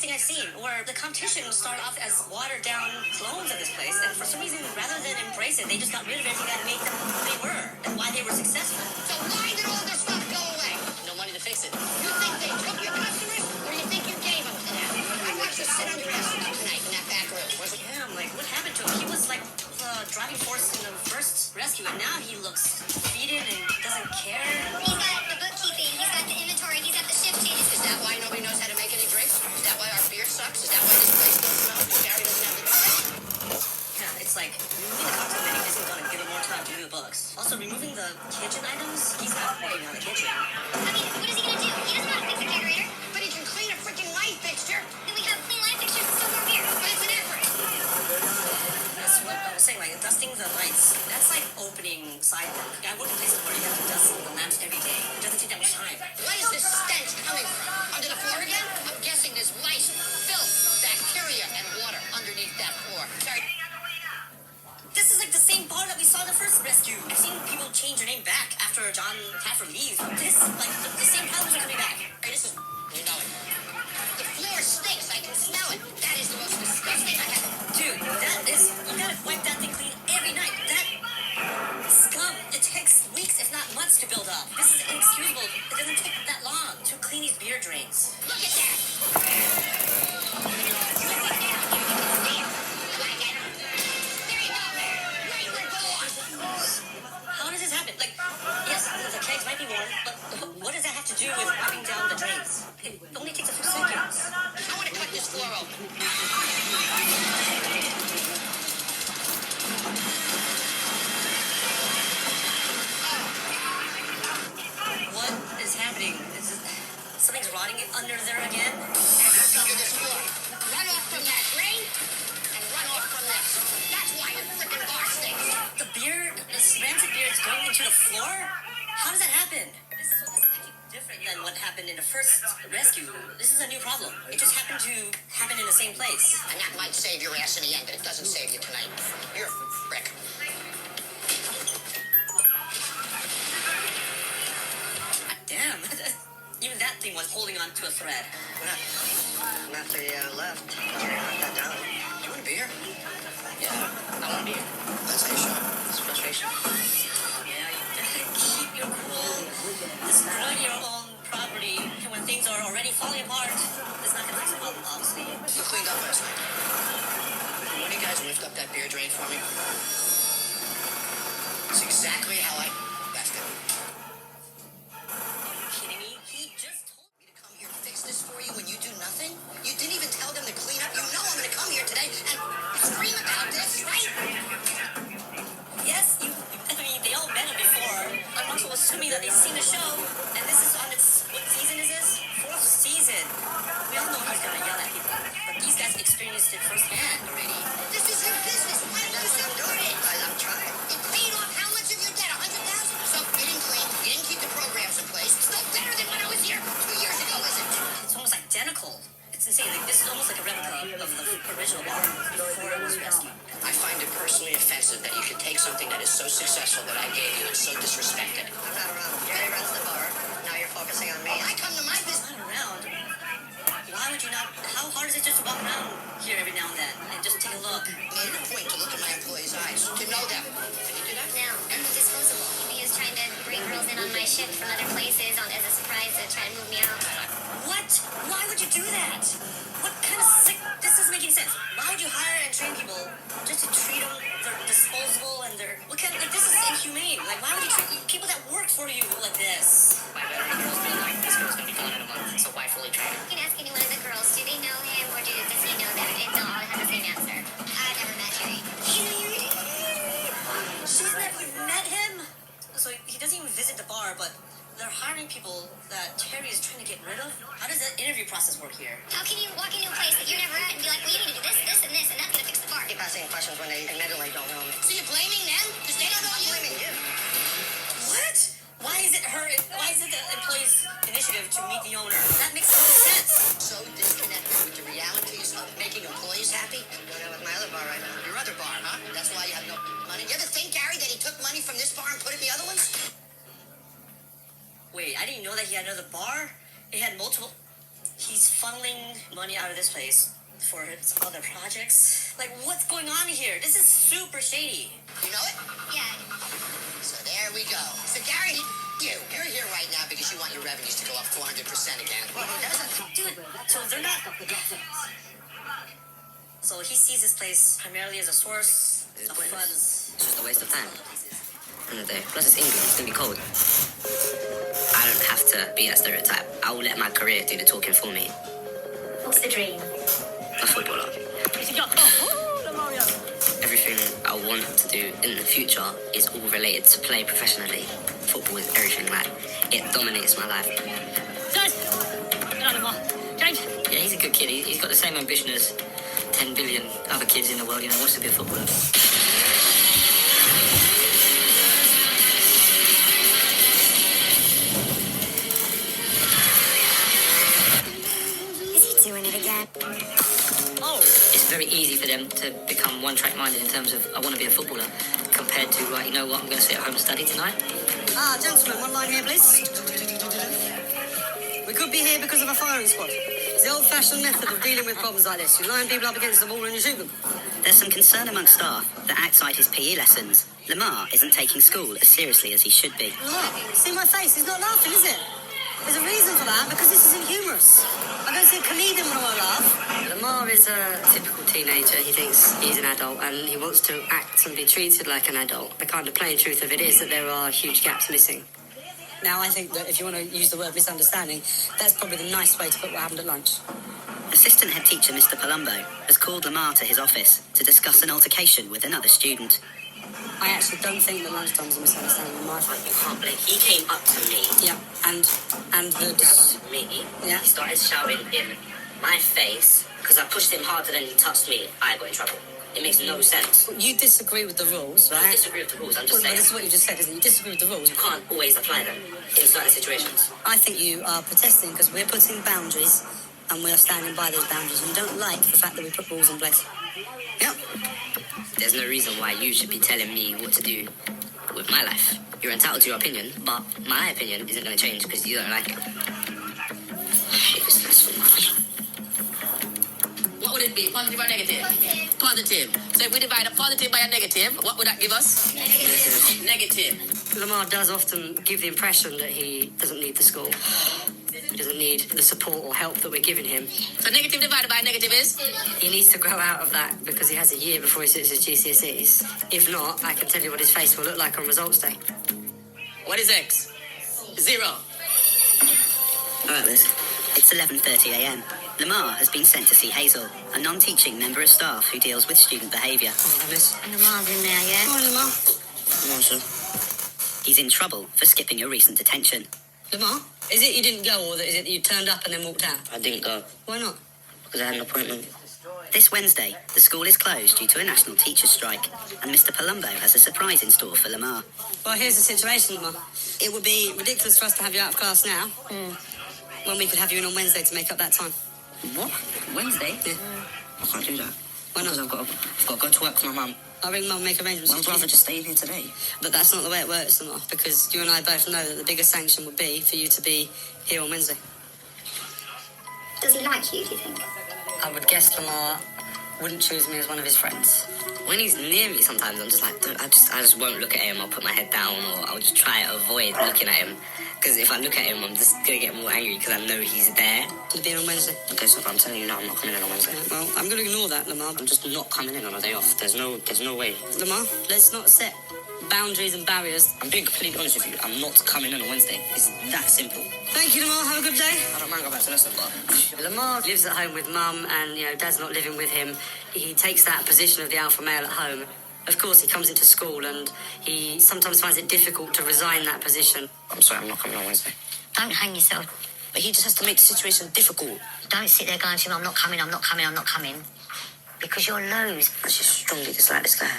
thing I've seen, where the competition started off as watered-down clones of this place, and for some reason, rather than embrace it, they just got rid of everything that made them who they were and why they were successful. So why did all this stuff go away? No money to fix it. You think they took your customers, or do you think you gave them to them? I watched you sit under us tonight in that back room. Yeah, I'm like, what happened to him? He was like the driving force in the first rescue, and now he looks defeated and doesn't care. He's got the bookkeeping, he's got the inventory, he's got the shift changes. Is that why nobody knows how to make any drinks? Is that why our beer sucks? Is that why this place don't smell? Gary doesn't have the time? Yeah, it's like removing the cocktail menu isn't gonna give him more time to do the books. Also, removing the kitchen items, he's not working on the kitchen. I mean, what is he gonna do? He doesn't know how to fix a kegerator. But he can clean a freaking light fixture. Then we have clean light fixtures and still more beer. But it's an effort. That's what I was saying, like dusting the lights. That's like opening side work. I work in places where you have to dust the lamps every day. It doesn't take that much time. Where is this stench coming from? Under the floor again? I'm guessing there's lice, filth, bacteria, and water underneath that floor. Sorry. This is like the same bar that we saw in the first rescue. I've seen people change their name back after John Taffer leaves. This, like, the same problems are coming back. Hey, this is, you know it. The floor stinks. I can smell it. That is the most disgusting I have. Dude, that is, you gotta wipe that thing clean every night. That scum, it takes weeks, if not months to build up. This is inexcusable. It doesn't take that long to clean these beer drains. Look at that. How does this happen? Like, yes, the kegs might be warm, but what does that have to do with wiping down the drains? It only takes a few seconds. I want to cut this floor open. What is happening? Something's rotting under there again? Figure this floor. Run off from that drain and run off from this. That's why the frickin' bar stinks. The beer, this rancid beer is going into the floor? How does that happen? This is actually different than what happened in the first rescue. This is a new problem. It just happened to happen in the same place. And that might save your ass in the end, but it doesn't save you tonight. You're a frick. Damn. Even that thing was holding on to a thread. What happened? After you left, Jerry knocked that down. You want a beer? Yeah, I want a beer. Let's take a shot. It's frustration. Yeah, you gotta keep your cool. Destroy your own property. And when things are already falling apart, it's not gonna fix the problem, obviously. You cleaned up last night. One of you guys lift up that beer drain for me? It's exactly how I left it. Kidding me? He just told Me to come here to fix this for you when you do nothing? You didn't even tell them to clean up. You know I'm going to come here today and scream about this, right? Yes, I mean, they all met him before. I'm also assuming that they've seen the show, and this is on its, what season is this? 4th season. We all know he's gonna yell at people, but these guys experienced it firsthand already. This is your business. Why don't you support it? I'm trying. It paid off how much of your debt? $100,000? So you didn't clean, you didn't keep the programs in place. Still better than when I was here 2 years ago, isn't it? It's almost identical. It's insane. Like, this is almost like a replica of the original bar before it was rescued. I find it personally offensive that you could take something that is so successful that I gave you and so disrespect it. I'm not around. Jerry runs the bar. Now you're focusing on me. I come to my business. Not around. Why would you not? How hard is it just to walk around here every now and then and just take a look? Made it a point to look at my employees' eyes, to know them. Can you do that? No, I'm disposable. He was trying to bring girls in on my shift from other places as a surprise to try to move me out. What? Why would you do that? What kind of sick? This doesn't make any sense. Why would you hire and train people just to treat them? They're disposable and they're what kind of like this is inhumane. Like why would you treat people that work for you like this? My veteran girls being like this girl's gonna be gone in a month, so why fully train? You can ask any one of the girls, do they know him or does he know them? And they'll all have the same answer. I've never met Jerry. She's never met him. So he doesn't even visit the bar, but they're hiring people that Terry is trying to get rid of. How does that interview process work here? How can you walk into a place that you're never at and be like, well, you need to do this, this, and this, and that's gonna fix the bar? Keep asking questions when they admittedly don't know me. So you're blaming them? Because they don't know you? Blaming you. What? Why is it her? Why is it the employee's initiative to meet the owner? That makes no sense. So disconnected with the realities of making employees happy? I'm doing it with my other bar right now. Your other bar, huh? That's why you have no money. You ever think, Gary, that he took money from this bar and put it in the other ones? Wait, I didn't know that he had another bar. It had multiple. he's funneling money out of this place for his other projects. Like, what's going on here? This is super shady. You know it? Yeah. So there we go. So Gary, you're here right now because you want your revenues to go up 400% again. Well, he doesn't. Dude, so they're not. So he sees this place primarily as a source of funds. It's just a waste of time. End of the day. Plus it's England, it's gonna be cold. I don't have to be that stereotype. I will let my career do the talking for me. What's the dream? A footballer. Everything I want to do in the future is all related to play professionally. Football is everything, like, it dominates my life. James! Yeah, he's a good kid. He's got the same ambition as 10 billion other kids in the world, wants to be a footballer. Is he doing it again? Oh! It's very easy for them to become one-track minded in terms of, I want to be a footballer, compared to, right, you know what, I'm going to sit at home and study tonight. Gentlemen, one line here, please. We could be here because of a firing squad. It's the old-fashioned method of dealing with problems like this. You line people up against the wall and you shoot them. There's some concern among staff that outside his PE lessons, Lamar isn't taking school as seriously as he should be. Look, see my face? He's not laughing, is it? There's a reason for that, because this isn't humorous. I don't see a comedian when I won't laugh. Lamar is a typical teenager. He thinks he's an adult and he wants to act and be treated like an adult. The kind of plain truth of it is that there are huge gaps missing. Now, I think that if you want to use the word misunderstanding, that's probably the nice way to put what happened at lunch. Assistant head teacher Mr. Palumbo has called Lamar to his office to discuss an altercation with another student. I actually don't think that lunchtime's a misunderstanding on my part. You can't believe he came up to me. Yeah, and the... Me? Yeah. He started shouting in my face because I pushed him harder than he touched me. I got in trouble. It makes no sense. You disagree with the rules, I right? disagree with the rules. I'm just Well, no, saying. this is what you just said, isn't it? You disagree with the rules. You can't always apply them in certain situations. I think you are protesting because we're putting boundaries and we are standing by those boundaries. And you don't like the fact that we put rules in place. Yep. There's no reason why you should be telling me what to do with my life. You're entitled to your opinion, but my opinion isn't going to change because you don't like it. I hate this place so much. What would it be? Positive or negative? Positive. So if we divide a positive by a negative, what would that give us? Negative. Lamar does often give the impression that he doesn't need the school. He doesn't need the support or help that we're giving him. So negative divided by negative is? He needs to grow out of that because he has a year before he sits his GCSEs. If not, I can tell you what his face will look like on results day. What is X? 0. All right, Liz. It's 11:30 a.m. Lamar has been sent to see Hazel, a non-teaching member of staff who deals with student behaviour. Oh, Liz. And Lamar's in there, yeah? Oh, Lamar. Come on, sir. He's in trouble for skipping a recent detention. Lamar, is it you didn't go or is it you turned up and then walked out? I didn't go Why not? because I had an appointment. This Wednesday, the school is closed due to a national teachers' strike, and Mr. Palumbo has a surprise in store for Lamar. Well, here's the situation, Lamar. It would be ridiculous for us to have you out of class now when we could have you in on Wednesday to make up that time. What? Wednesday? Yeah. I can't do that. Why not? Because I've got to go to work with my mum. I'll ring Mum and make arrangements. I'd rather just stay here today. But that's not the way it works, Lamar, because you and I both know that the biggest sanction would be for you to be here on Wednesday. Does he like you, do you think? I would guess Lamar wouldn't choose me as one of his friends. When he's near me, sometimes I'm just like, I just won't look at him. I'll put my head down, or I'll just try to avoid looking at him. Because if I look at him, I'm just gonna get more angry because I know he's there. To be on Wednesday. Okay, so I'm telling you now, I'm not coming in on Wednesday. Yeah, well, I'm going to ignore that, Lamar. I'm just not coming in on a day off. There's no way. Lamar, let's not set boundaries and barriers. I'm being completely honest with you. I'm not coming in on Wednesday. It's that simple. Thank you, Lamar. Have a good day. I don't mind going back to lesson, but Lamar lives at home with Mum and, Dad's not living with him. He takes that position of the alpha male at home. Of course, he comes into school and he sometimes finds it difficult to resign that position. I'm sorry, I'm not coming on Wednesday. Don't hang yourself. But he just has to make the situation difficult. Don't sit there going to him, I'm not coming, I'm not coming, I'm not coming. Because you'll lose. I just strongly dislike this guy.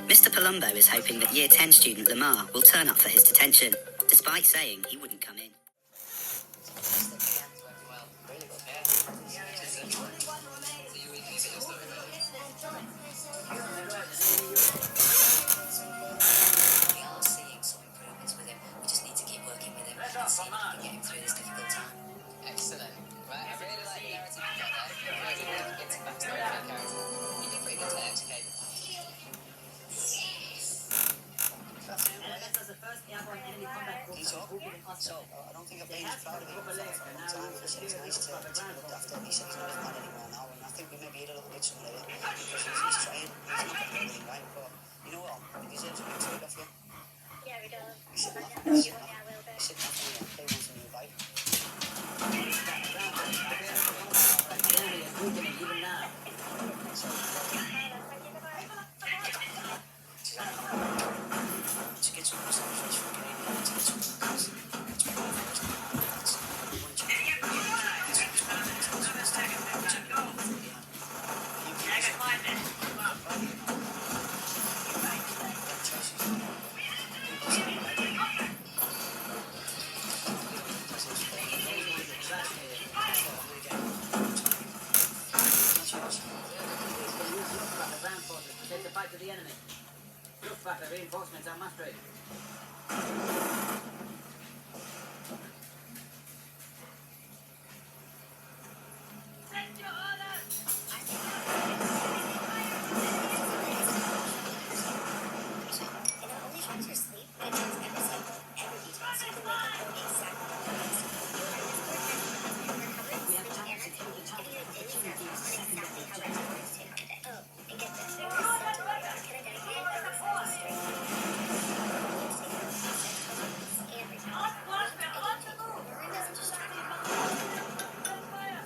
Mr. Palumbo is hoping that Year 10 student Lamar will turn up for his detention, despite saying he wouldn't come in. Excellent. to be looked after. He seems not bad anymore now, and I think we maybe hit a little bit somewhere because he's trying. He's not getting everything right, but you know what? He deserves a big trade off you. Yeah, we don't. He's sitting off Yeah, a little bit. He's sitting off you, and they want a new bike. Even now. To get some receptions from Canadian, to get some workers, it's probably Take the fight to the enemy. Luftwaffe reinforcements on Maastricht. Only tries your sleep, but it does every cycle, every detail, so you can wake up knowing exactly what it is. We have time to take the time to exactly how much time to take on a day. Oh, and get this. Can I dedicate a research straight to every time? Worry doesn't distract you.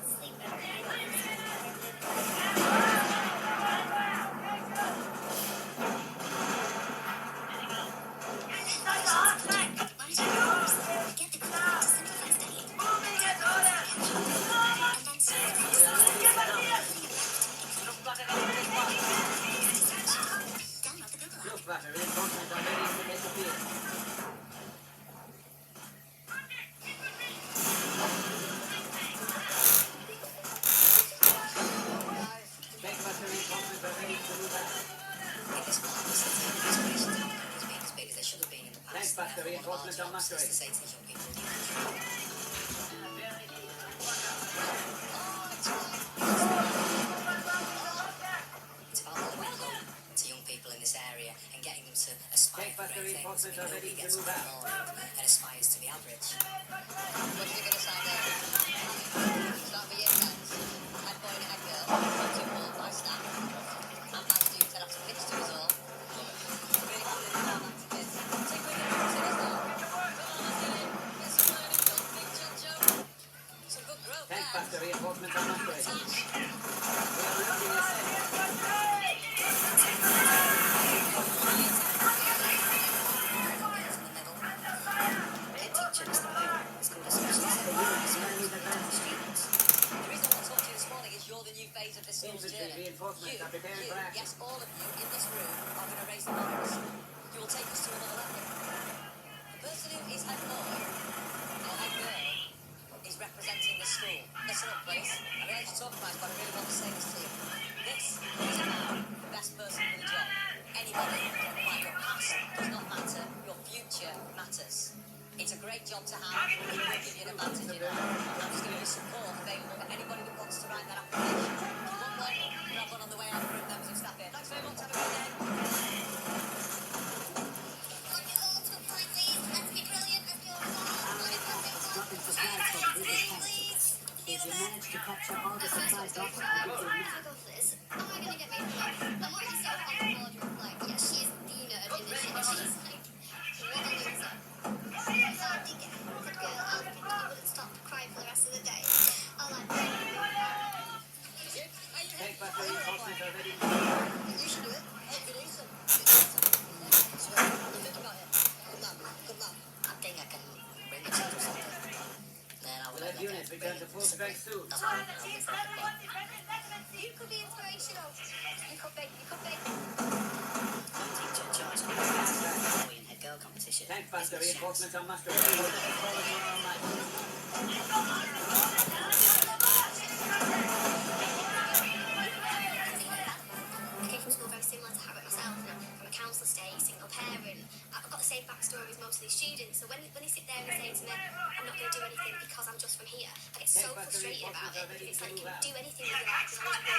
Sleep better. Luftwaffe reinforcements are ready to take the field. Luftwaffe reinforcements are ready to move out. If this plan was as big as they should have been in the past, Thanks, Pastor. Reinforcements on jobs, Maastricht. to say to the young people, it's about going home to young people in this area and getting them to aspire Thanks, for Pastor. great things. Reinforcements are ready Nobody to gets move to the out. morning and aspires to be average. What do you think of the sound there? Start for years ends. Head boy and head girl. 2 balls by staff. And nice dude set up some pitch to us all. Really good in our man to kids. Take with him to this though. There's some learning done. Big John Joe. Some good growth Thanks, there. Pastor. Reinforcements on Maastricht. We are looking at Head teacher is the way. It's called a special students. The reason I want to talk to you this morning is you're the new phase of this school's infantry journey. reinforcements are preparing for action. Yes, all of you in this room are going to raise the bars. You will take us to another level. The person who is head boy or head girl is representing the school. Listen up, please. I realize you're talking about it, but I really want to say this to you. This is about the best person for the job. Anybody, doesn't matter your past, does not matter. Your future matters. It's a great job to have. It will give you an advantage, you know. I'm just going to do support available for anybody that wants to write that application. If you want one, we'll have one on the way out for members of staff here. Thanks very much. Have a great day. If you manage to capture all the supplies documents, am I going to get made like, I'm already so on the board with like, yeah, she is the nerd in this shit. She's like, what a loser. If I did get a good girl outfit, I wouldn't stop crying for the rest of the day. I'm like, Thanks, Pastor. Reinforcements are ready. You should do it. Hey, good answer. So, what do you think about it? Good man. Good man. I think I can bring it to something. Then I will We'll have units return to full strength soon. you could be inspirational. You could be. You could be. Teacher charged me boy and head girl competition. Thanks, Pastor. Business chance. Reinforcements on Maastricht. I came from school very similar to Harriet myself. You know, I'm a council estate, single parent. I've got the same backstory as most of these students. So when they sit there and say to me, I'm not going to do anything because I'm just from here, I get so frustrated about it. It's like, can you do anything with your life? Because I want to